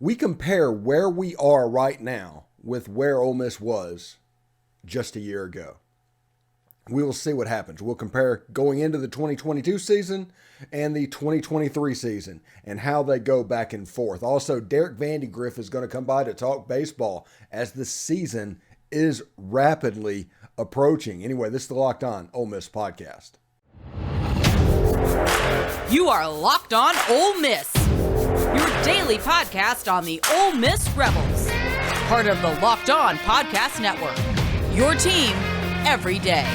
we compare where we are right now with where Ole Miss was just a year ago. We will see what happens. We'll compare going into the 2022 season and the 2023 season and how they go back and forth. Also, Derek Vandygriff is going to come by to talk baseball as the season is rapidly approaching. Anyway, this is the Locked On Ole Miss podcast. You are Locked On Ole Miss, your daily podcast on the Ole Miss Rebels, part of the Locked On Podcast Network, your team every day.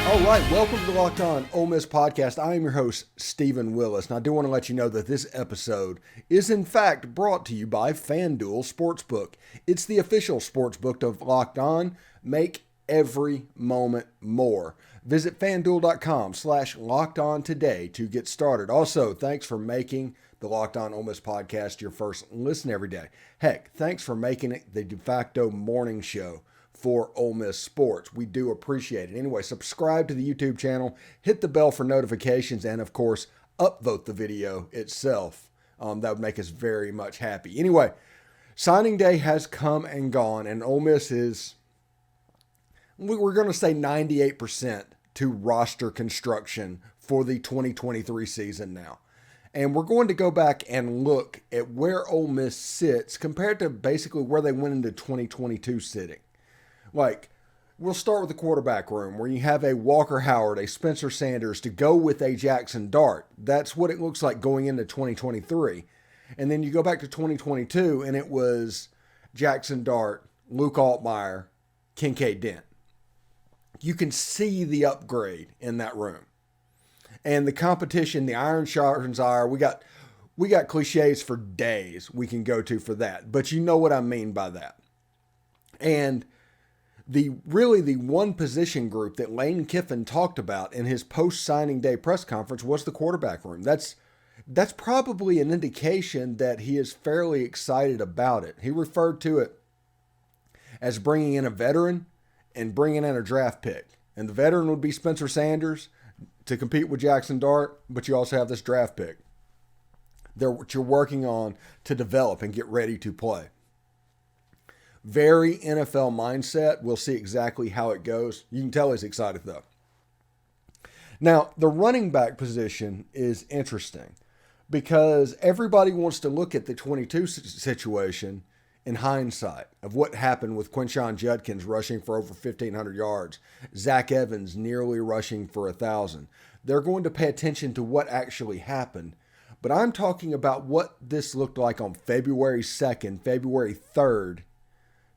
All right, welcome to the Locked On Ole Miss podcast. I am your host, Stephen Willis, and I do want to let you know that this episode is in fact brought to you by FanDuel Sportsbook. It's the official sportsbook of Locked On. Make every moment more. Visit FanDuel.com/LockedOn today to get started. Also, thanks for making the Locked On Ole Miss podcast your first listen every day. Heck, thanks for making it the de facto morning show for Ole Miss sports. We do appreciate it. Anyway, subscribe to the YouTube channel, hit the bell for notifications, and of course, upvote the video itself. That would make us very much happy. Anyway, signing day has come and gone, and Ole Miss is, we're going to say 98% to roster construction for the 2023 season now. And we're going to go back and look at where Ole Miss sits compared to basically where they went into 2022 sitting. Like, we'll start with the quarterback room where you have a Walker Howard, a Spencer Sanders to go with a Jaxson Dart. That's what it looks like going into 2023. And then you go back to 2022 and it was Jaxson Dart, Luke Altmaier, Kincaid Dent. You can see the upgrade in that room. And the competition, the iron sharpens iron. We got cliches for days we can go to for that. But you know what I mean by that. And the one position group that Lane Kiffin talked about in his post-signing day press conference was the quarterback room. That's probably an indication that he is fairly excited about it. He referred to it as bringing in a veteran and bringing in a draft pick. And the veteran would be Spencer Sanders to compete with Jaxson Dart, but you also have this draft pick that you're working on to develop and get ready to play. Very NFL mindset. We'll see exactly how it goes. You can tell he's excited though. Now, the running back position is interesting because everybody wants to look at the 22 situation in hindsight of what happened with Quinshon Judkins rushing for over 1,500 yards, Zach Evans nearly rushing for 1,000. They're going to pay attention to what actually happened, but I'm talking about what this looked like on February 2nd, February 3rd,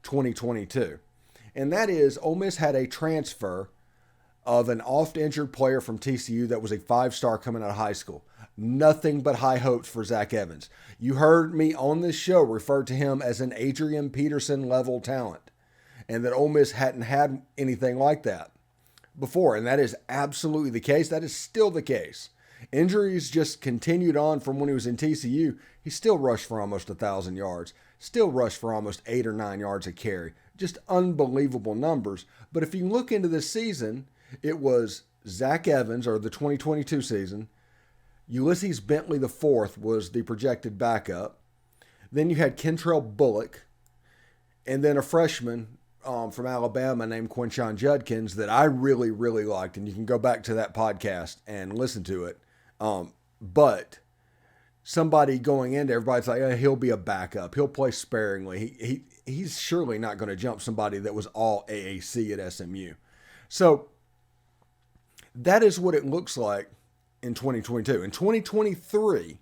2022. And that is Ole Miss had a transfer of an oft-injured player from TCU that was a 5-star coming out of high school. Nothing but high hopes for Zach Evans. You heard me on this show refer to him as an Adrian Peterson level talent and that Ole Miss hadn't had anything like that before. And that is absolutely the case. That is still the case. Injuries just continued on from when he was in TCU. He still rushed for almost 1,000 yards. Still rushed for almost 8 or 9 yards a carry. Just unbelievable numbers. But if you look into this season, it was Zach Evans, or the 2022 season. Ulysses Bentley IV was the projected backup. Then you had Kentrell Bullock. And then a freshman from Alabama named Quinshon Judkins that I really, really liked. And you can go back to that podcast and listen to it. But somebody going into everybody's like, he'll be a backup. He'll play sparingly. He's surely not going to jump somebody that was all AAC at SMU. So that is what it looks like in 2022. In 2023,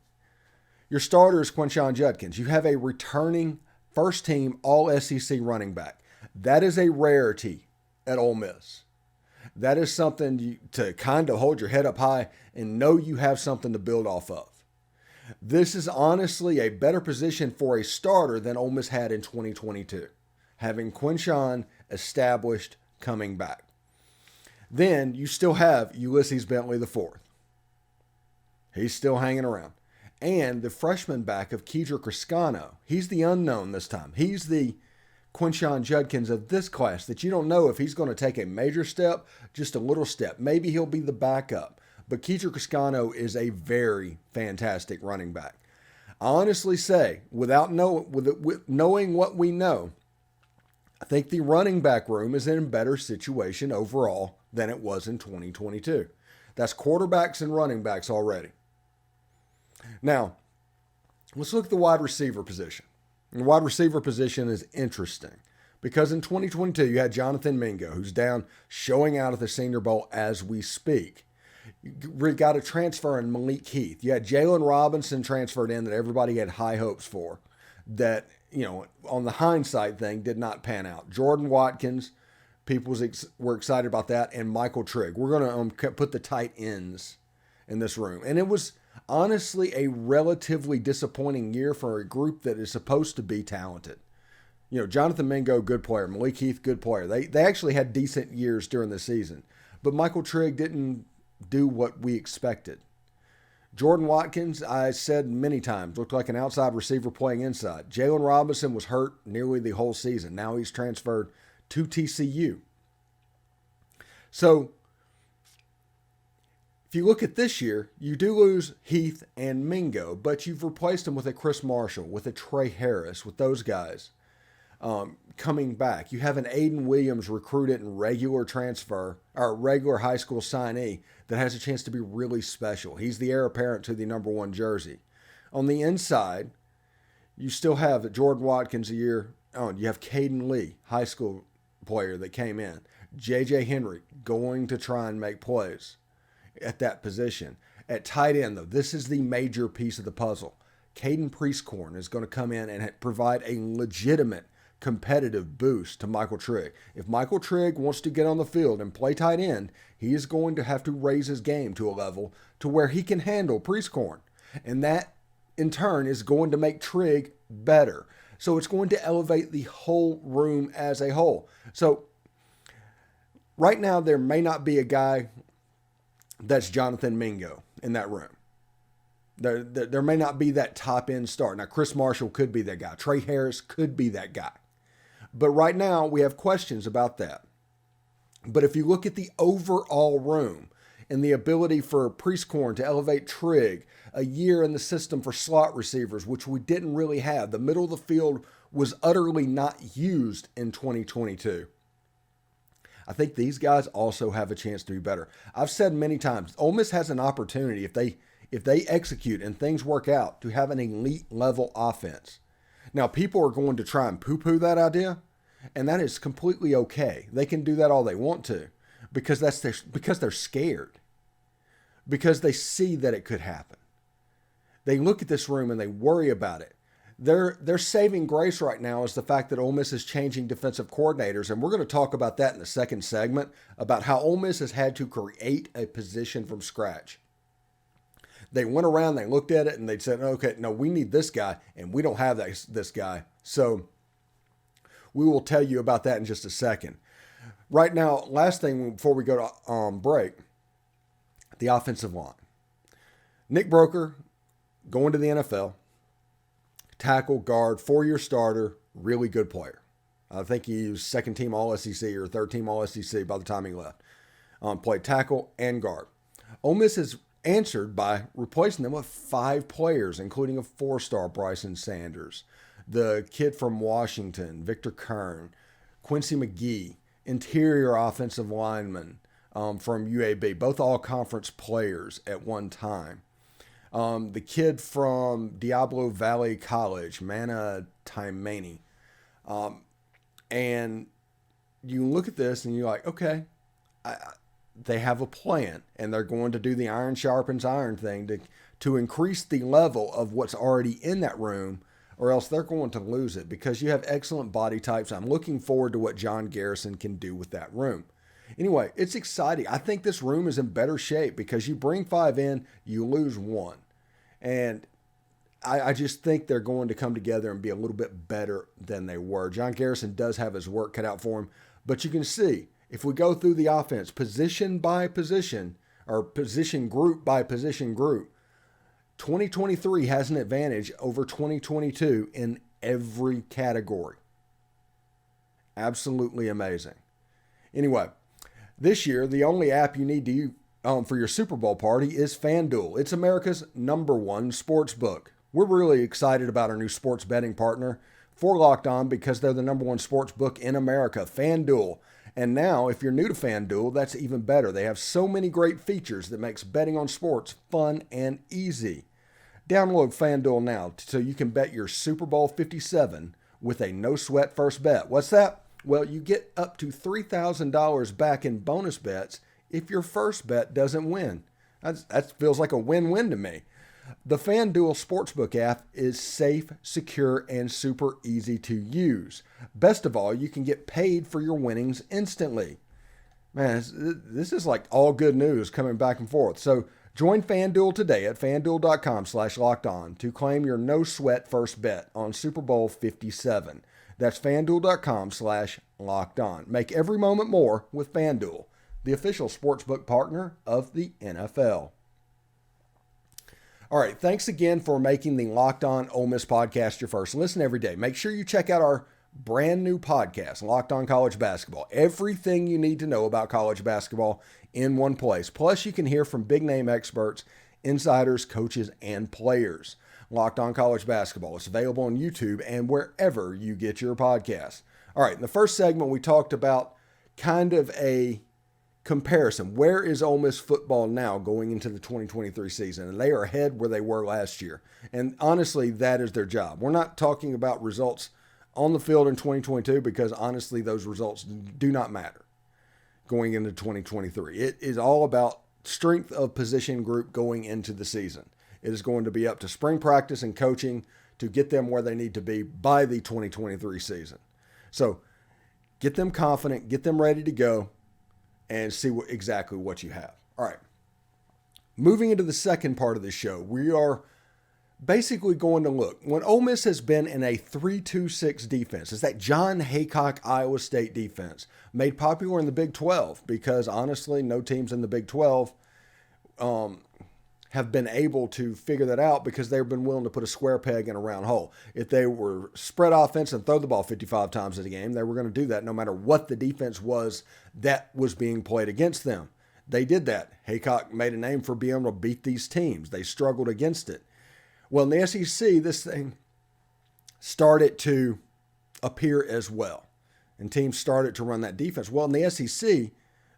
your starter is Quinshon Judkins. You have a returning first-team all-SEC running back. That is a rarity at Ole Miss. That is something to kind of hold your head up high and know you have something to build off of. This is honestly a better position for a starter than Ole Miss had in 2022, having Quinshon established coming back. Then you still have Ulysses Bentley IV. He's still hanging around. And the freshman back of Kedra Criscano. He's the unknown this time. He's the Quinshon Judkins of this class that you don't know if he's going to take a major step, just a little step. Maybe he'll be the backup. But Keeter Cascano is a very fantastic running back. I honestly say, with knowing what we know, I think the running back room is in a better situation overall than it was in 2022. That's quarterbacks and running backs already. Now, let's look at the wide receiver position. The wide receiver position is interesting because in 2022, you had Jonathan Mingo, who's down showing out at the Senior Bowl as we speak. You got a transfer in Malik Heath. You had Jalen Robinson transferred in that everybody had high hopes for that, on the hindsight thing, did not pan out. Jordan Watkins, people were excited about that, and Michael Trigg. We're going to put the tight ends in this room. And it was honestly a relatively disappointing year for a group that is supposed to be talented. Jonathan Mingo, good player. Malik Heath, good player. They actually had decent years during the season. But Michael Trigg didn't do what we expected. Jordan Watkins, I said many times, looked like an outside receiver playing inside. Jalen Robinson was hurt nearly the whole season. Now he's transferred to TCU. So, if you look at this year, you do lose Heath and Mingo, but you've replaced them with a Chris Marshall, with a Trey Harris, with those guys coming back. You have an Aiden Williams recruited in regular transfer, or regular high school signee that has a chance to be really special. He's the heir apparent to the number 1 jersey. On the inside, you still have Jordan Watkins a year on. You have Caden Lee, high school player that came in. J.J. Henry going to try and make plays at that position. At tight end, though, this is the major piece of the puzzle. Caden Prieskorn is going to come in and provide a legitimate competitive boost to Michael Trigg. If Michael Trigg wants to get on the field and play tight end, he is going to have to raise his game to a level to where he can handle Prieskorn. And that, in turn, is going to make Trigg better. So it's going to elevate the whole room as a whole. So right now, there may not be a guy that's Jonathan Mingo in that room. There may not be that top end start. Now, Chris Marshall could be that guy. Trey Harris could be that guy. But right now, we have questions about that. But if you look at the overall room and the ability for Prieskorn to elevate Trigg, a year in the system for slot receivers, which we didn't really have. The middle of the field was utterly not used in 2022. I think these guys also have a chance to be better. I've said many times, Ole Miss has an opportunity if they execute and things work out to have an elite level offense. Now, people are going to try and poo-poo that idea, and that is completely okay. They can do that all they want to because they're scared, because they see that it could happen. They look at this room and they worry about it. Their saving grace right now is the fact that Ole Miss is changing defensive coordinators, and we're going to talk about that in the second segment, about how Ole Miss has had to create a position from scratch. They went around, they looked at it, and they said, okay, no, we need this guy, and we don't have this guy. So we will tell you about that in just a second. Right now, last thing before we go to break, the offensive line. Nick Broker going to the NFL, tackle, guard, 4-year starter, really good player. I think he was second-team All-SEC or third-team All-SEC by the time he left. Played tackle and guard. Ole Miss has answered by replacing them with 5 players, including a 4-star Bryson Sanders, the kid from Washington, Victor Kern, Quincy McGee, interior offensive lineman from UAB, both all-conference players at one time. The kid from Diablo Valley College, Mana Taimani. And you look at this and you're like, okay, they have a plan, and they're going to do the iron sharpens iron thing to increase the level of what's already in that room, or else they're going to lose it because you have excellent body types. I'm looking forward to what John Garrison can do with that room. Anyway, it's exciting. I think this room is in better shape because you bring 5 in, you lose 1. And I just think they're going to come together and be a little bit better than they were. John Garrison does have his work cut out for him, but you can see, if we go through the offense, position by position, or position group by position group, 2023 has an advantage over 2022 in every category. Absolutely amazing. Anyway, this year, the only app you need to for your Super Bowl party is FanDuel. It's America's #1 sports book. We're really excited about our new sports betting partner for Locked On because they're the #1 sports book in America, FanDuel. And now, if you're new to FanDuel, that's even better. They have so many great features that makes betting on sports fun and easy. Download FanDuel now so you can bet your Super Bowl 57 with a no-sweat first bet. What's that? Well, you get up to $3,000 back in bonus bets if your first bet doesn't win. That feels like a win-win to me. The FanDuel Sportsbook app is safe, secure, and super easy to use. Best of all, you can get paid for your winnings instantly. Man, this is like all good news coming back and forth. So join FanDuel today at FanDuel.com/lockedon to claim your no-sweat first bet on Super Bowl 57. That's FanDuel.com/lockedon. Make every moment more with FanDuel, the official sportsbook partner of the NFL. All right, thanks again for making the Locked On Ole Miss podcast your first listen every day. Make sure you check out our brand new podcast, Locked On College Basketball. Everything you need to know about college basketball in one place. Plus, you can hear from big-name experts, insiders, coaches, and players. Locked On College Basketball is available on YouTube and wherever you get your podcasts. All right, in the first segment, we talked about kind of a comparison. Where is Ole Miss football now going into the 2023 season? And they are ahead where they were last year. And honestly, that is their job. We're not talking about results on the field in 2022 because honestly, those results do not matter going into 2023. It is all about strength of position group going into the season. It is going to be up to spring practice and coaching to get them where they need to be by the 2023 season. So get them confident, get them ready to go, and see exactly what you have. All right. Moving into the second part of the show, we are basically going to look. When Ole Miss has been in a 3-2-6 defense, it's that John Haycock Iowa State defense, made popular in the Big 12 because honestly, no teams in the Big 12 have been able to figure that out because they've been willing to put a square peg in a round hole. If they were spread offense and throw the ball 55 times a game, they were going to do that no matter what the defense was that was being played against them. They did that. Haycock made a name for being able to beat these teams. They struggled against it. Well, in the SEC, this thing started to appear as well. And teams started to run that defense. Well, in the SEC,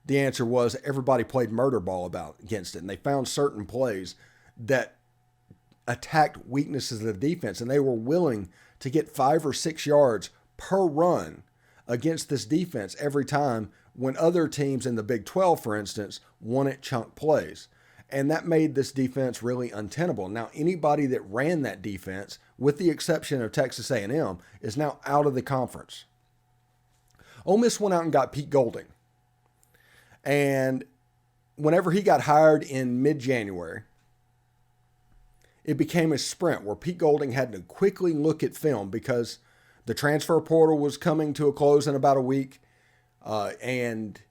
the answer was everybody played murder ball against it. And they found certain plays that attacked weaknesses of the defense. And they were willing to get 5 or 6 yards per run against this defense every time when other teams in the Big 12, for instance, wanted chunk plays. And that made this defense really untenable. Now, anybody that ran that defense, with the exception of Texas A&M, is now out of the conference. Ole Miss went out and got Pete Golding. And whenever he got hired in mid-January, it became a sprint where Pete Golding had to quickly look at film because the transfer portal was coming to a close in about a week, and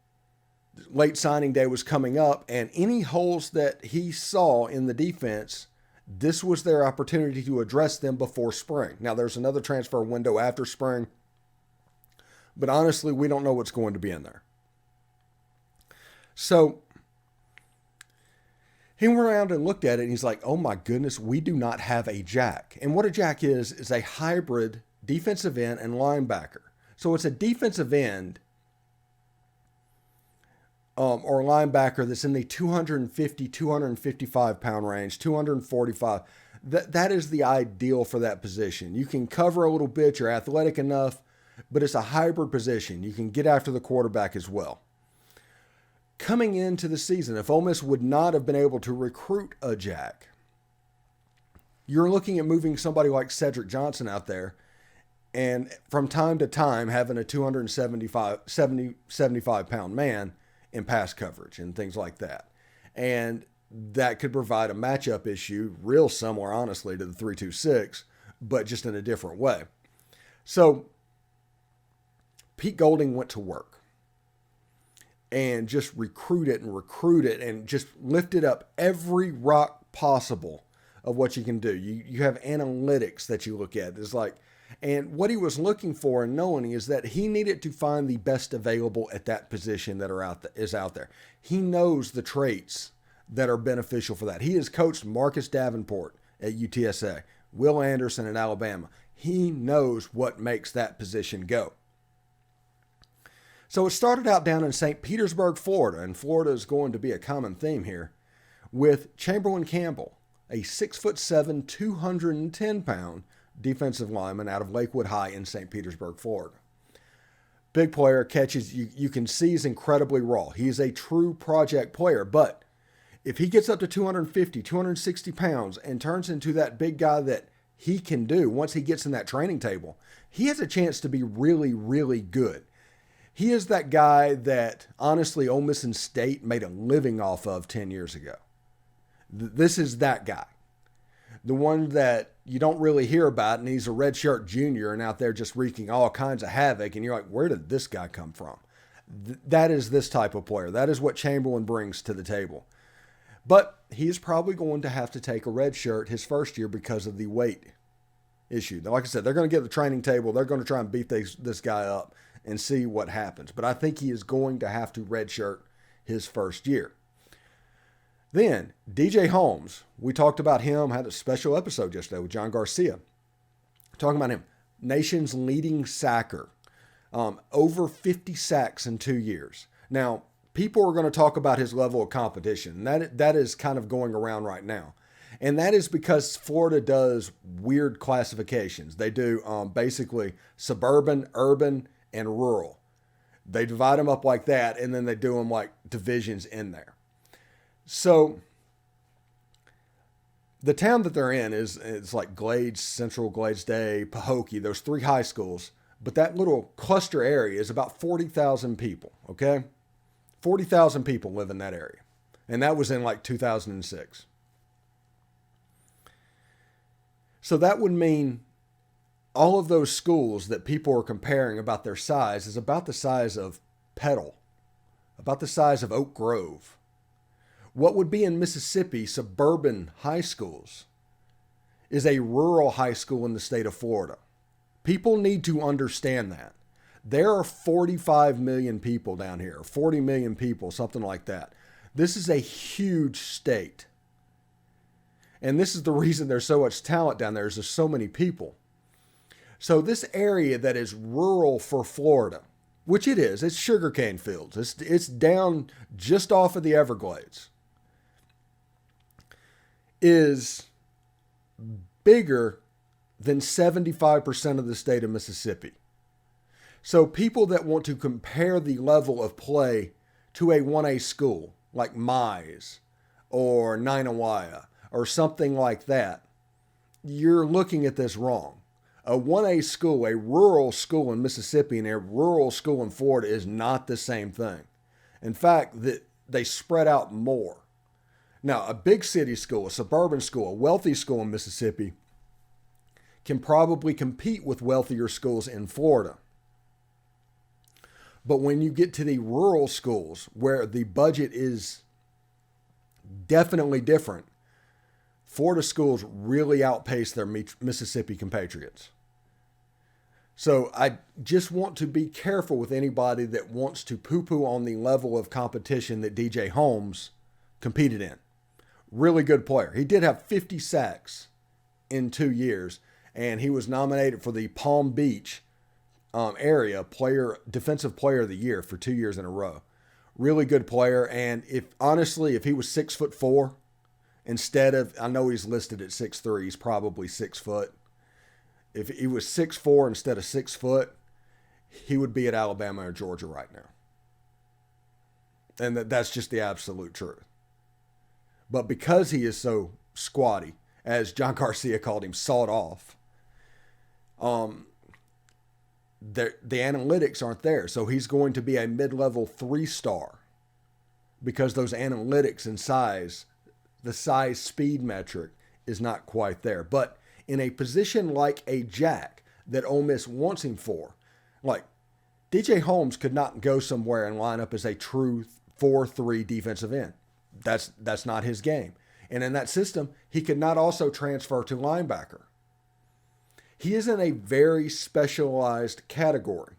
late signing day was coming up, and any holes that he saw in the defense, this was their opportunity to address them before spring. Now, there's another transfer window after spring, but honestly, we don't know what's going to be in there. So he went around and looked at it, and he's like, oh my goodness, we do not have a jack. And what a jack is a hybrid defensive end and linebacker. So it's a defensive end or linebacker that's in the 250, 255 pound range, 245. That is the ideal for that position. You can cover a little bit, you're athletic enough, but it's a hybrid position. You can get after the quarterback as well. Coming into the season, if Ole Miss would not have been able to recruit a jack, you're looking at moving somebody like Cedric Johnson out there and from time to time having a 275 pound man in pass coverage and things like that. And that could provide a matchup issue real similar, honestly, to the 3-2-6, but just in a different way. So Pete Golding went to work and just recruit it and just lifted up every rock possible of what you can do. You have analytics that you look at. It's like, And what he was looking for and knowing is that he needed to find the best available at that position that is out there. He knows the traits that are beneficial for that. He has coached Marcus Davenport at UTSA, Will Anderson at Alabama. He knows what makes that position go. So it started out down in St. Petersburg, Florida, and Florida is going to be a common theme here, with Chamberlain Campbell, a 6'7", 210-pound defensive lineman out of Lakewood High in St. Petersburg, Florida. Big player, catches, you can see he's incredibly raw. He is a true project player, but if he gets up to 250, 260 pounds and turns into that big guy that he can do once he gets in that training table, he has a chance to be really, really good. He is that guy that, honestly, Ole Miss and State made a living off of 10 years ago. This is that guy. The one that you don't really hear about, and he's a redshirt junior and out there just wreaking all kinds of havoc, and you're like, where did this guy come from? That is this type of player. That is what Chamberlain brings to the table. But he's probably going to have to take a red shirt his first year because of the weight issue. Like I said, they're going to get the training table. They're going to try and beat this guy up and see what happens. But I think he is going to have to redshirt his first year. Then, DeeJay Holmes, we talked about him, had a special episode yesterday with John Garcia. Talking about him, nation's leading sacker, over 50 sacks in 2 years. Now, people are going to talk about his level of competition. That is kind of going around right now. And that is because Florida does weird classifications. They do basically suburban, urban, and rural. They divide them up like that, and then they do them like divisions in there. So the town that they're in is like Glades, Central Glades Day, Pahokee, those three high schools. But that little cluster area is about 40,000 people, okay? 40,000 people live in that area. And that was in like 2006. So that would mean all of those schools that people are comparing about their size is about the size of Petal, about the size of Oak Grove. What would be in Mississippi suburban high schools is a rural high school in the state of Florida. People need to understand that. There are 45 million people down here, 40 million people, something like that. This is a huge state. And this is the reason there's so much talent down there, is there's so many people. So this area that is rural for Florida, which it is, it's sugarcane fields. It's down just off of the Everglades, is bigger than 75% of the state of Mississippi. So people that want to compare the level of play to a 1A school like Mize or Ninawaya or something like that, you're looking at this wrong. A 1A school, a rural school in Mississippi and a rural school in Florida is not the same thing. In fact, they spread out more. Now, a big city school, a suburban school, a wealthy school in Mississippi can probably compete with wealthier schools in Florida. But when you get to the rural schools where the budget is definitely different, Florida schools really outpace their Mississippi compatriots. So I just want to be careful with anybody that wants to poo-poo on the level of competition that DeeJay Holmes competed in. Really good player. He did have 50 sacks in 2 years, and he was nominated for the Palm Beach area defensive player of the year for 2 years in a row. Really good player. And if he was 6'4", instead of, I know he's listed at 6'3", he's probably 6 foot. If he was 6'4" instead of 6 foot, he would be at Alabama or Georgia right now. And that's just the absolute truth. But because he is so squatty, as John Garcia called him, sawed off, the analytics aren't there. So he's going to be a mid-level 3-star because those analytics and size, the size speed metric is not quite there. But in a position like a jack that Ole Miss wants him for, like DeeJay Holmes could not go somewhere and line up as a true 4-3 defensive end. That's not his game. And in that system, he could not also transfer to linebacker. He is in a very specialized category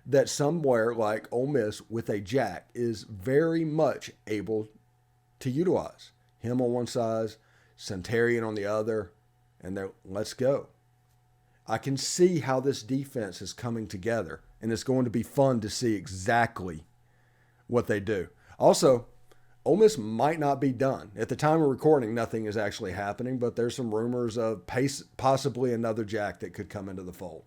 that somewhere like Ole Miss with a jack is very much able to utilize. Him on one side, Centurion on the other, and they're, let's go. I can see how this defense is coming together, and it's going to be fun to see exactly what they do. Also, Ole Miss might not be done. At the time of recording, nothing is actually happening, but there's some rumors of possibly another jack that could come into the fold.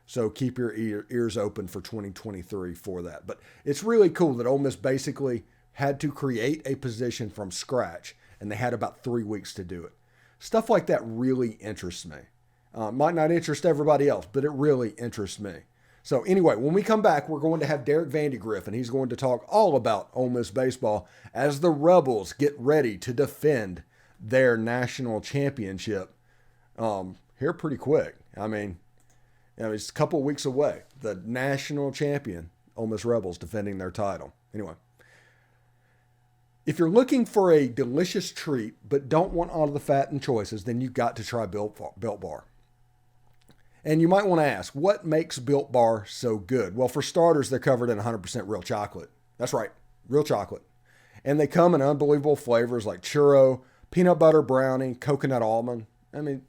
So keep your ears open for 2023 for that. But it's really cool that Ole Miss basically had to create a position from scratch, and they had about 3 weeks to do it. Stuff like that really interests me. Might not interest everybody else, but it really interests me. So anyway, when we come back, we're going to have Derek Vandygriff, and he's going to talk all about Ole Miss baseball as the Rebels get ready to defend their national championship here pretty quick. I mean, it's a couple of weeks away. The national champion, Ole Miss Rebels, defending their title. Anyway, if you're looking for a delicious treat but don't want all of the fat and choices, then you've got to try Built Bar. And you might want to ask, what makes Built Bar so good? Well, for starters, they're covered in 100% real chocolate. That's right, real chocolate. And they come in unbelievable flavors like churro, peanut butter brownie, coconut almond. I mean,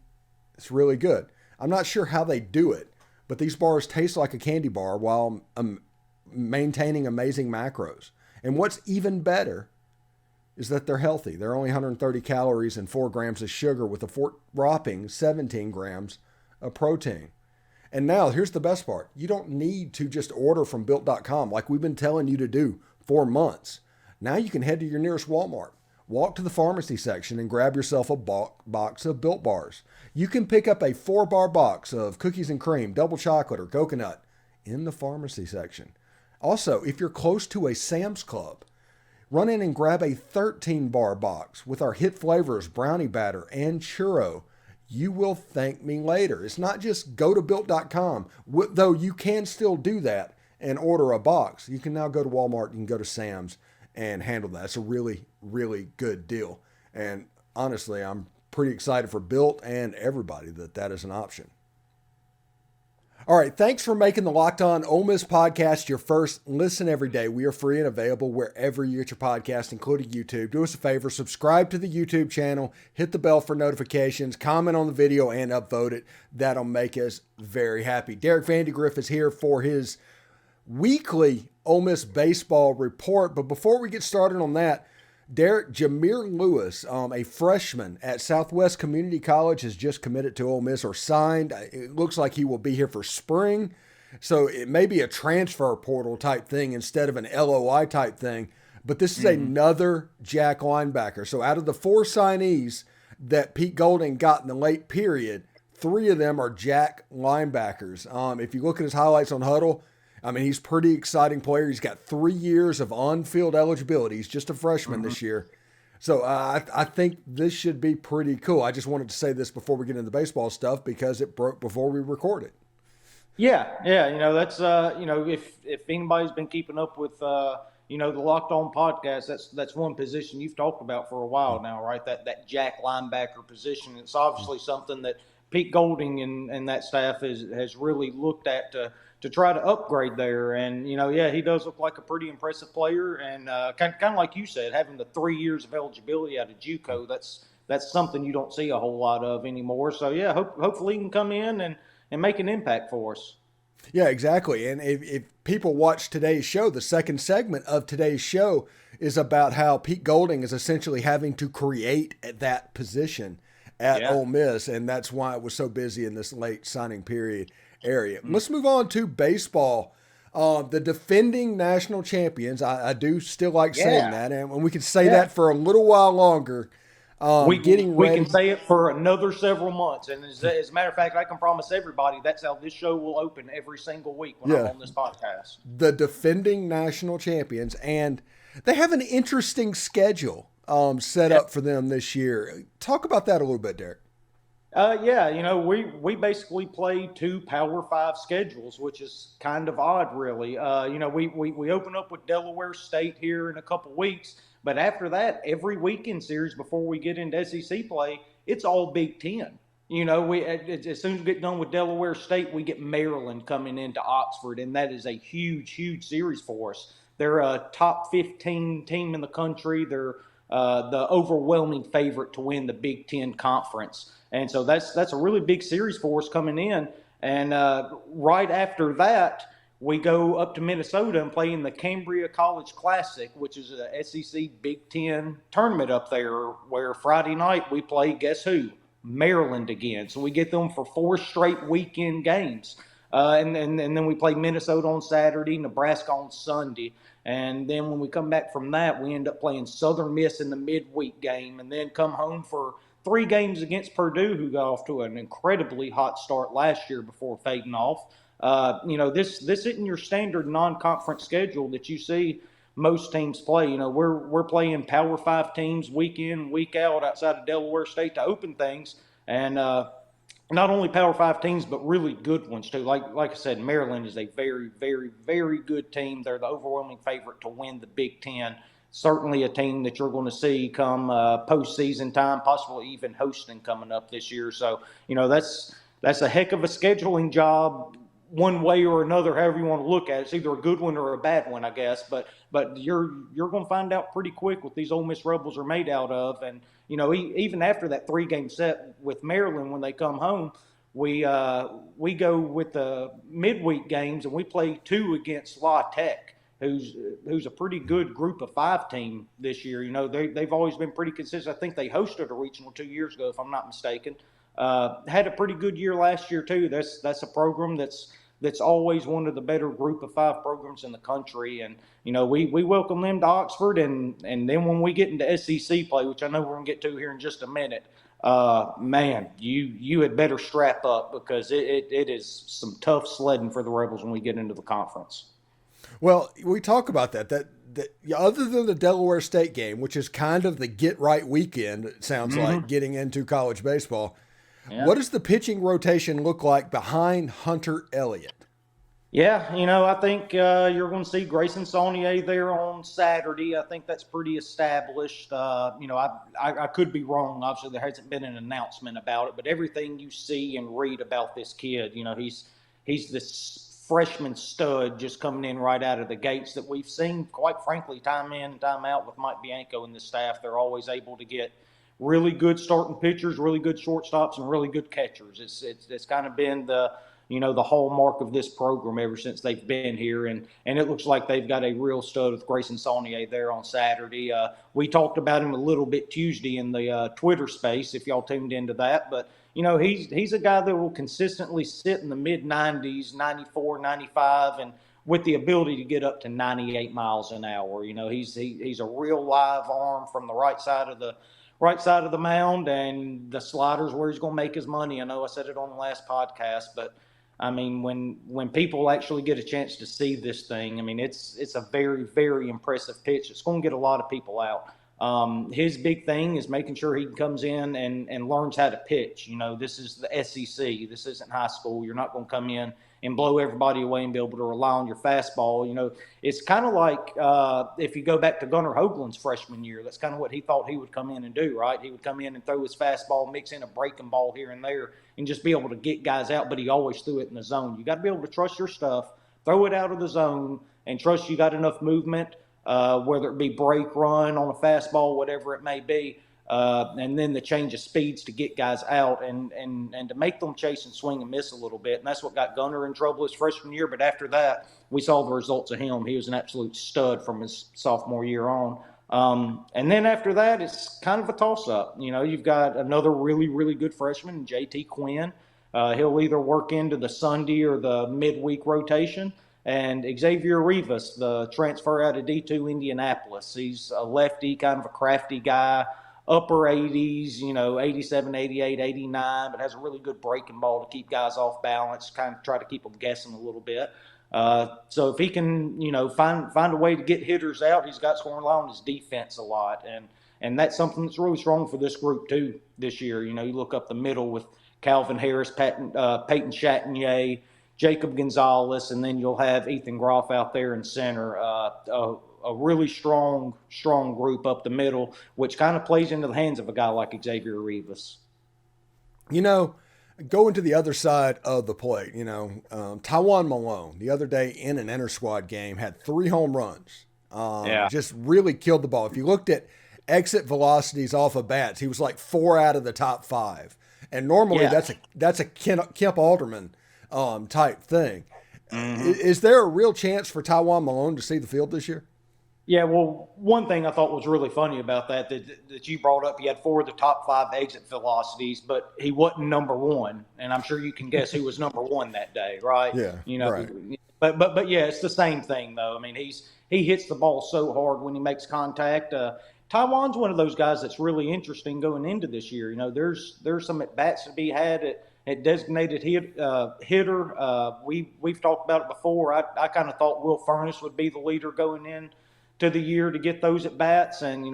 it's really good. I'm not sure how they do it, but these bars taste like a candy bar while maintaining amazing macros. And what's even better is that they're healthy. They're only 130 calories and 4 grams of sugar with a whopping 17 grams of protein. And now here's the best part. You don't need to just order from built.com like we've been telling you to do for months. Now you can head to your nearest Walmart, walk to the pharmacy section and grab yourself a box of Built Bars. You can pick up a 4-bar box of cookies and cream, double chocolate or coconut in the pharmacy section. Also, if you're close to a Sam's Club, run in and grab a 13-bar box with our hit flavors, brownie batter and churro. You will thank me later. It's not just go to built.com, though you can still do that and order a box. You can now go to Walmart, you can go to Sam's and handle that. It's a really, really good deal. And honestly, I'm pretty excited for Built and everybody that is an option. All right, thanks for making the Locked On Ole Miss podcast your first listen every day. We are free and available wherever you get your podcast, including YouTube. Do us a favor, subscribe to the YouTube channel, hit the bell for notifications, comment on the video, and upvote it. That'll make us very happy. Derek Vandygriff is here for his weekly Ole Miss baseball report. But before we get started on that, Derek, Jameer Lewis, a freshman at Southwest Community College, has just committed to Ole Miss or signed. It looks like he will be here for spring. So it may be a transfer portal type thing instead of an LOI type thing. But this is another Jack linebacker. So out of the 4 signees that Pete Golding got in the late period, 3 of them are Jack linebackers. If you look at his highlights on Huddle, I mean, he's a pretty exciting player. He's got 3 years of on-field eligibility. He's just a freshman this year. So I think this should be pretty cool. I just wanted to say this before we get into the baseball stuff because it broke before we recorded. Yeah. That's, if anybody's been keeping up with, the Locked On podcast, that's one position you've talked about for a while now, right? That Jack linebacker position. It's obviously something that Pete Golding and that staff has really looked at to try to upgrade there. And, he does look like a pretty impressive player. And kind of like you said, having the 3 years of eligibility out of JUCO, that's something you don't see a whole lot of anymore. So, hopefully he can come in and make an impact for us. Yeah, exactly. And if people watch today's show, the second segment of today's show is about how Pete Golding is essentially having to create that position at Ole Miss. And that's why it was so busy in this late signing period area. Let's move on to baseball. The defending national champions, I do still like saying that, and we can say that for a little while longer. We can say it for another several months, and as a matter of fact, I can promise everybody that's how this show will open every single week when I'm on this podcast. The defending national champions, and they have an interesting schedule set up for them this year. Talk about that a little bit, Derek. We basically play 2 Power 5 schedules, which is kind of odd, really. We open up with Delaware State here in a couple weeks, but after that, every weekend series before we get into SEC play, it's all Big Ten. You know, we as soon as we get done with Delaware State, we get Maryland coming into Oxford, and that is a huge series for us. They're a top 15 team in the country. They're the overwhelming favorite to win the Big Ten Conference, and so that's a really big series for us coming in. And right after that, we go up to Minnesota and play in the Cambria College Classic, which is a SEC Big Ten tournament up there, where Friday night we play, guess who? Maryland again. So we get them for 4 straight weekend games. And then we play Minnesota on Saturday, Nebraska on Sunday. And then when we come back from that, we end up playing Southern Miss in the midweek game, and then come home for 3 games against Purdue, who got off to an incredibly hot start last year before fading off. You know, this isn't your standard non-conference schedule that you see most teams play. You know, we're playing Power 5 teams week in, week out outside of Delaware State to open things, and not only Power 5 teams, but really good ones too. Like I said, Maryland is a very good team. They're the overwhelming favorite to win the Big Ten. Certainly a team that you're going to see come postseason time, possibly even hosting coming up this year. So, you know, that's a heck of a scheduling job, one way or another, however you want to look at it. It's either a good one or a bad one, I guess. But you're going to find out pretty quick what these Ole Miss Rebels are made out of. And, you know, even after that 3-game set with Maryland, when they come home, we go with the midweek games, and we play 2 against La Tech, who's a pretty good group of 5 team this year. You know, they've always been pretty consistent. I think they hosted a regional 2 years ago, if I'm not mistaken. Had a pretty good year last year too. That's a program that's always one of the better group of 5 programs in the country. And, you know, we welcome them to Oxford, and then when we get into SEC play, which I know we're going to get to here in just a minute, man, you had better strap up, because it is some tough sledding for the Rebels when we get into the conference. Well, we talk about that other than the Delaware State game, which is kind of the get right weekend, it sounds like, getting into college baseball. Yeah. What does the pitching rotation look like behind Hunter Elliott? Yeah, you know, I think you're going to see Grayson Saunier there on Saturday. I think that's pretty established. You know, I could be wrong. Obviously, there hasn't been an announcement about it, but everything you see and read about this kid, you know, he's this freshman stud just coming in right out of the gates that we've seen, quite frankly, time in, time out with Mike Bianco and the staff. They're always able to get really good starting pitchers, really good shortstops, and really good catchers. It's kind of been the hallmark of this program ever since they've been here, and it looks like they've got a real stud with Grayson Saunier there on Saturday. We talked about him a little bit Tuesday in the Twitter space, if y'all tuned into that, but you know, he's a guy that will consistently sit in the mid-90s, 94, 95, and with the ability to get up to 98 miles an hour. You know, he's a real live arm from the right side of the mound, and the slider's where he's going to make his money. I know I said it on the last podcast, but I mean, when people actually get a chance to see this thing, I mean, it's a very impressive pitch. It's going to get a lot of people out. His big thing is making sure he comes in and learns how to pitch. You know, this is the SEC. This isn't high school. You're not going to come in and blow everybody away and be able to rely on your fastball. You know, it's kind of like if you go back to Gunnar Hoagland's freshman year, that's kind of what he thought he would come in and do, right? He would come in and throw his fastball, mix in a breaking ball here and there, and just be able to get guys out, but he always threw it in the zone. You got to be able to trust your stuff, throw it out of the zone, and trust you got enough movement, whether it be break, run on a fastball, whatever it may be, and then the change of speeds to get guys out and to make them chase and swing and miss a little bit. And that's what got Gunnar in trouble his freshman year. But after that, we saw the results of him. He was an absolute stud from his sophomore year on. And then after that, it's kind of a toss-up. You know, you've got another really good freshman, JT Quinn. He'll either work into the Sunday or the midweek rotation. And Xavier Rivas, the transfer out of D2 Indianapolis. He's a lefty, kind of a crafty guy, upper 80s, you know, 87, 88, 89, but has a really good breaking ball to keep guys off balance, kind of try to keep them guessing a little bit. So if he can, you know, find a way to get hitters out, he's got scoring line on his defense a lot. And that's something that's really strong for this group, too, this year. You know, you look up the middle with Calvin Harris, Peyton Chatagnier, Jacob Gonzalez, and then you'll have Ethan Groff out there in center. A really strong group up the middle, which kind of plays into the hands of a guy like Xavier Rivas. You know, Going to the other side of the plate, Taiwan Malone the other day in an inter-squad game had 3 home runs. Just really killed the ball. If you looked at exit velocities off of bats, he was like 4 out of the top 5. And normally that's a Kemp Alderman type thing. Is there a real chance for Taiwan Malone to see the field this year? Yeah, well, one thing I thought was really funny about that you brought up, he had 4 of the top 5 exit velocities, but he wasn't number 1, and I'm sure you can guess who was number 1 that day, right? Yeah, right. But yeah, it's the same thing though. I mean, he hits the ball so hard when he makes contact. Taiwan's one of those guys that's really interesting going into this year. There's some at bats to be had at designated hitter. We've talked about it before. I kind of thought Will Furnace would be the leader going in to the year to get those at bats, and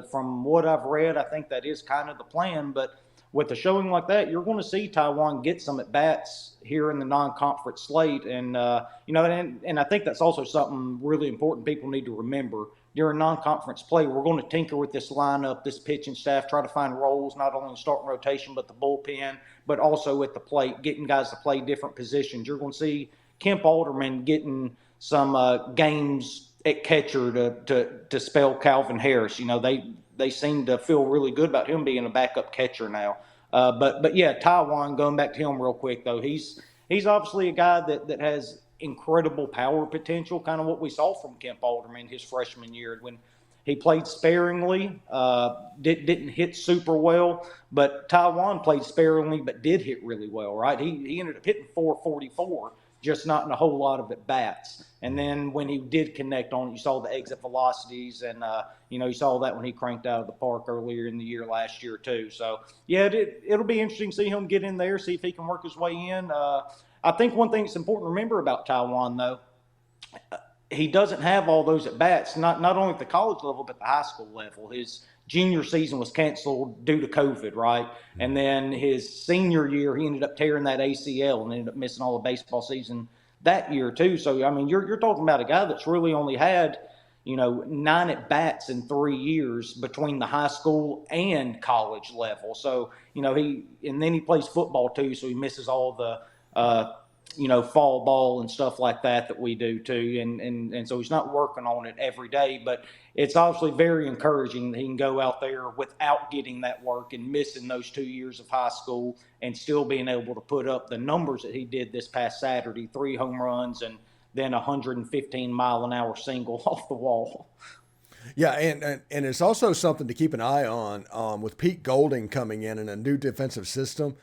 from what I've read, I think that is kind of the plan. But with a showing like that, you're going to see Taiwan get some at bats here in the non-conference slate, and and I think that's also something really important people need to remember during non-conference play. We're going to tinker with this lineup, this pitching staff, try to find roles not only in starting rotation but the bullpen, but also at the plate, getting guys to play different positions. You're going to see Kemp Alderman getting some games at catcher to spell Calvin Harris. They seem to feel really good about him being a backup catcher now. But yeah, Taiwan, going back to him real quick though, he's obviously a guy that has incredible power potential, kind of what we saw from Kemp Alderman his freshman year when he played sparingly, didn't hit super well, but Taiwan played sparingly but did hit really well, right? He ended up hitting 444, just not in a whole lot of at bats. And then when he did connect on it, you saw the exit velocities, and you saw that when he cranked out of the park earlier in the year last year too. So yeah, it'll be interesting to see him get in there, see if he can work his way in. I think one thing that's important to remember about Taiwan though, he doesn't have all those at bats, not only at the college level but the high school level. His junior season was canceled due to COVID, right? And then his senior year, he ended up tearing that ACL and ended up missing all the baseball season that year too. So, I mean, you're talking about a guy that's really only had, 9 at bats in 3 years between the high school and college level. So, and then he plays football too. So he misses all the, fall ball and stuff like that we do too. And so he's not working on it every day, but it's obviously very encouraging that he can go out there without getting that work and missing those 2 years of high school and still being able to put up the numbers that he did this past Saturday, 3 home runs and then 115-mile-an-hour single off the wall. Yeah, and it's also something to keep an eye on with Pete Golding coming in a new defensive system.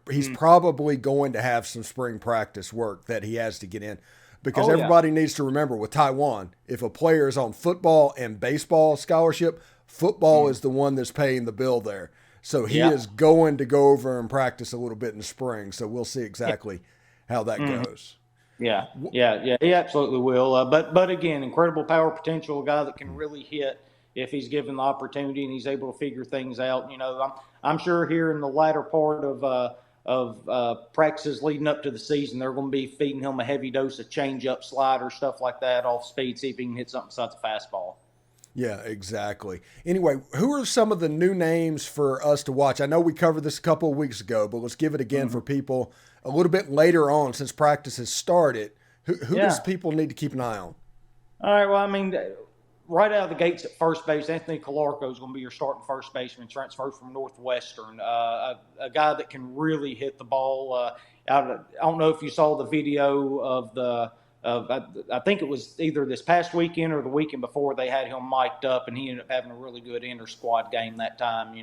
He's probably going to have some spring practice work that he has to get in, because everybody needs to remember with Taiwan, if a player is on football and baseball scholarship, football is the one that's paying the bill there. So he is going to go over and practice a little bit in the spring. So we'll see exactly how that goes. Yeah, he absolutely will. But again, incredible power potential, a guy that can really hit if he's given the opportunity and he's able to figure things out. I'm sure here in the latter part of practices leading up to the season, they're going to be feeding him a heavy dose of changeup, slider, stuff like that, off speed, see if he can hit something besides a fastball. Yeah, exactly. Anyway, who are some of the new names for us to watch? I know we covered this a couple of weeks ago, but let's give it again for people a little bit later on since practice has started. Who does people need to keep an eye on? All right, well, I mean, right out of the gates at first base, Anthony Calarco is going to be your starting first baseman, transferred from Northwestern. A guy that can really hit the ball. I don't know if you saw the video of I think it was either this past weekend or the weekend before, they had him mic'd up, and he ended up having a really good inter-squad game that time.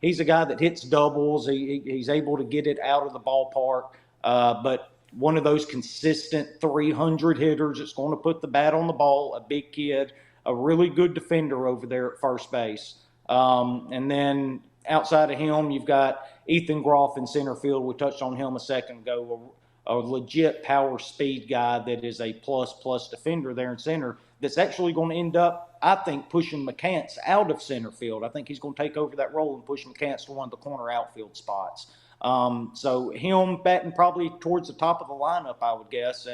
He's a guy that hits doubles. He's able to get it out of the ballpark, but one of those consistent 300 hitters that's going to put the bat on the ball, a big kid, a really good defender over there at first base. And then outside of him, you've got Ethan Groff in center field. We touched on him a second ago, a legit power speed guy that is a plus defender there in center that's actually going to end up, I think, pushing McCants out of center field. I think he's going to take over that role and push McCants to one of the corner outfield spots. So him batting probably towards the top of the lineup, I would guess.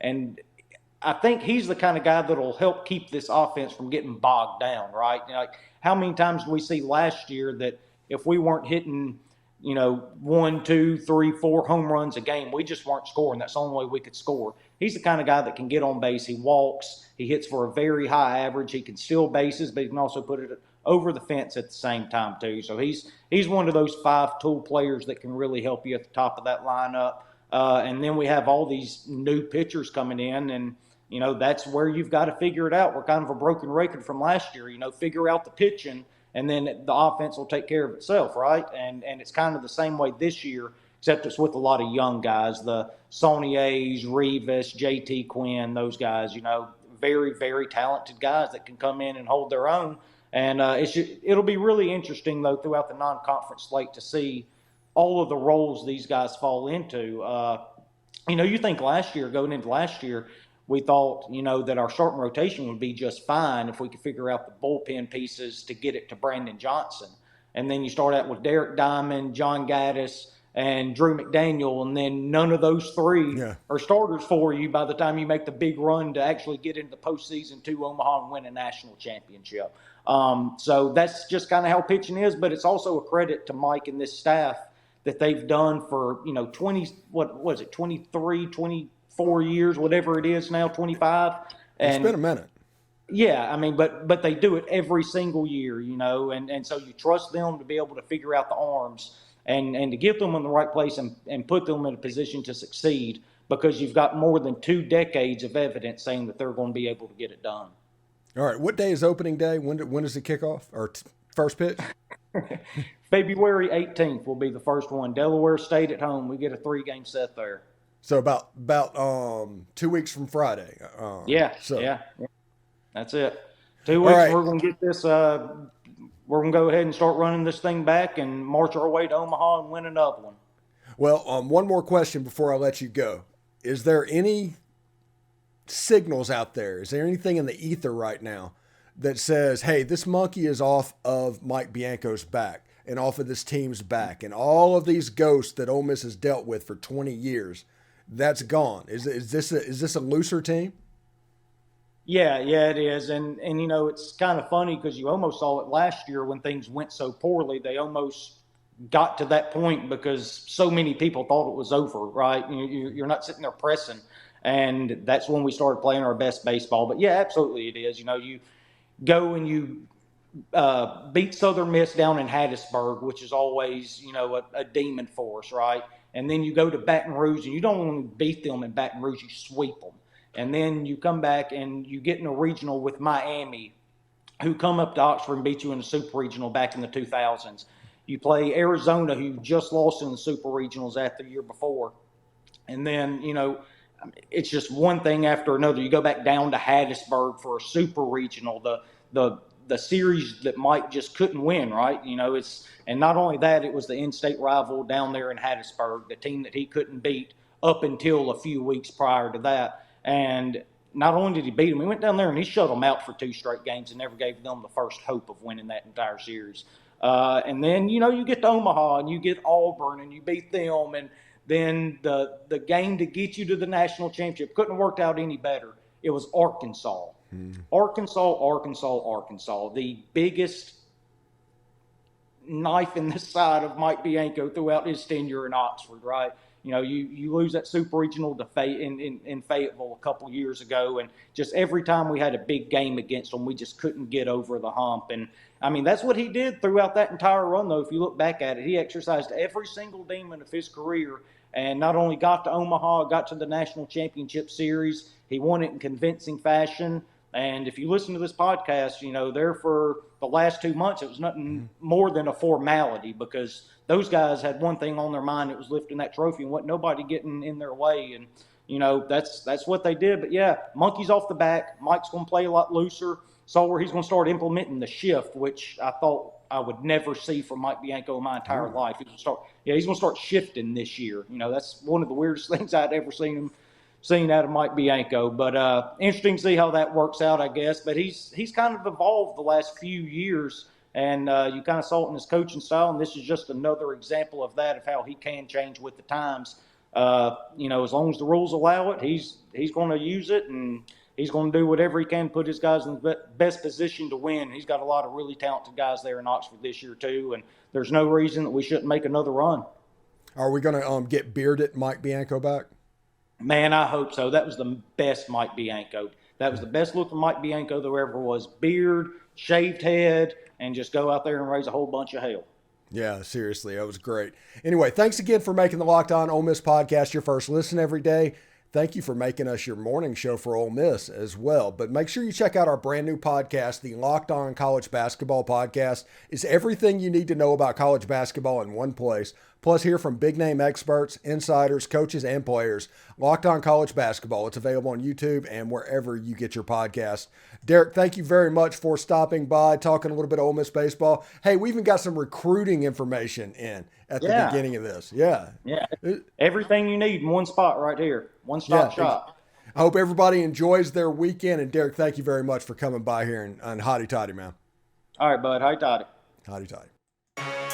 And I think he's the kind of guy that'll help keep this offense from getting bogged down, right? Like, how many times did we see last year that if we weren't hitting 1, 2, 3, 4 home runs a game. We just weren't scoring. That's the only way we could score. He's the kind of guy that can get on base. He walks. He hits for a very high average. He can steal bases, but he can also put it over the fence at the same time too. So he's one of those 5-tool players that can really help you at the top of that lineup. And then we have all these new pitchers coming in, and that's where you've got to figure it out. We're kind of a broken record from last year. Figure out the pitching, and then the offense will take care of itself, right? And it's kind of the same way this year, except it's with a lot of young guys, the Sauniers, Rivas, JT Quinn, those guys, very, very talented guys that can come in and hold their own. And it'll be really interesting, though, throughout the non-conference slate to see all of the roles these guys fall into. You think going into last year, we thought, that our starting rotation would be just fine if we could figure out the bullpen pieces to get it to Brandon Johnson. And then you start out with Derek Diamond, John Gaddis, and Drew McDaniel, and then none of those three are starters for you by the time you make the big run to actually get into the postseason to Omaha and win a national championship. So that's just kind of how pitching is, but it's also a credit to Mike and this staff that they've done for, 23, 24 years, whatever it is now, 25. And it's been a minute. Yeah, but they do it every single year, and so you trust them to be able to figure out the arms and to get them in the right place and put them in a position to succeed, because you've got more than 2 decades of evidence saying that they're going to be able to get it done. All right, what day is opening day? When does it kick off, or first pitch? February 18th will be the first one. Delaware State at home. We get a 3-game set there. So about 2 weeks from Friday. Yeah. That's it. 2 weeks. Right. We're going to get this. We're going to go ahead and start running this thing back and march our way to Omaha and win another one. Well, one more question before I let you go. Is there any signals out there? Is there anything in the ether right now that says, hey, this monkey is off of Mike Bianco's back and off of this team's back, and all of these ghosts that Ole Miss has dealt with for 20 years, that's gone? Is this a looser team? Yeah, it is. And it's kind of funny because you almost saw it last year when things went so poorly. They almost got to that point because so many people thought it was over, right? You're not sitting there pressing. And that's when we started playing our best baseball. But, yeah, absolutely it is. You go and you beat Southern Miss down in Hattiesburg, which is always, a demon for us, right? And then you go to Baton Rouge, and you don't want to beat them in Baton Rouge. You sweep them. And then you come back and you get in a regional with Miami, who come up to Oxford and beat you in the Super Regional back in the 2000s. You play Arizona, who just lost in the Super Regionals after the year before. And then, it's just one thing after another. You go back down to Hattiesburg for a Super Regional, the series that Mike just couldn't win, right? And not only that, it was the in-state rival down there in Hattiesburg, the team that he couldn't beat up until a few weeks prior to that. And not only did he beat them, he went down there and he shut them out for 2 straight games and never gave them the first hope of winning that entire series. And then, you get to Omaha and you get Auburn and you beat them. And then the game to get you to the national championship couldn't have worked out any better. It was Arkansas. Arkansas. The biggest knife in the side of Mike Bianco throughout his tenure in Oxford, right? You lose that Super Regional to in Fayetteville a couple years ago, and just every time we had a big game against them, we just couldn't get over the hump. And, that's what he did throughout that entire run, though. If you look back at it, he exercised every single demon of his career and not only got to Omaha, got to the National Championship Series, he won it in convincing fashion. And if you listen to this podcast, there for the last 2 months, it was nothing more than a formality because those guys had one thing on their mind. It was lifting that trophy and wasn't nobody getting in their way. And, that's what they did. But, yeah, monkey's off the back. Mike's going to play a lot looser. Saw where he's going to start implementing the shift, which I thought I would never see from Mike Bianco in my entire life. He's going to start shifting this year. That's one of the weirdest things I'd ever seen out of Mike Bianco. But interesting to see how that works out, I guess. But he's kind of evolved the last few years, and you kind of saw it in his coaching style, and this is just another example of that, of how he can change with the times. As long as the rules allow it, he's going to use it, and he's going to do whatever he can to put his guys in the best position to win. He's got a lot of really talented guys there in Oxford this year too, and there's no reason that we shouldn't make another run. Are we going to get bearded Mike Bianco back? Man, I hope so. That was the best Mike Bianco. That was the best looking Mike Bianco there ever was. Beard, shaved head, and just go out there and raise a whole bunch of hell. Yeah, seriously, that was great. Anyway, thanks again for making the Locked On Ole Miss podcast your first listen every day. Thank you for making us your morning show for Ole Miss as well. But make sure you check out our brand new podcast, the Locked On College Basketball Podcast. It's everything you need to know about college basketball in one place. Plus, hear from big-name experts, insiders, coaches, and players. Locked On College Basketball. It's available on YouTube and wherever you get your podcast. Derek, thank you very much for stopping by, talking a little bit of Ole Miss baseball. Hey, we even got some recruiting information in at the beginning of this. Yeah. Everything you need in one spot right here. One-stop shop. I hope everybody enjoys their weekend. And, Derek, thank you very much for coming by here and hotty-toddy, man. All right, bud. Hotty-toddy. Hotty-toddy.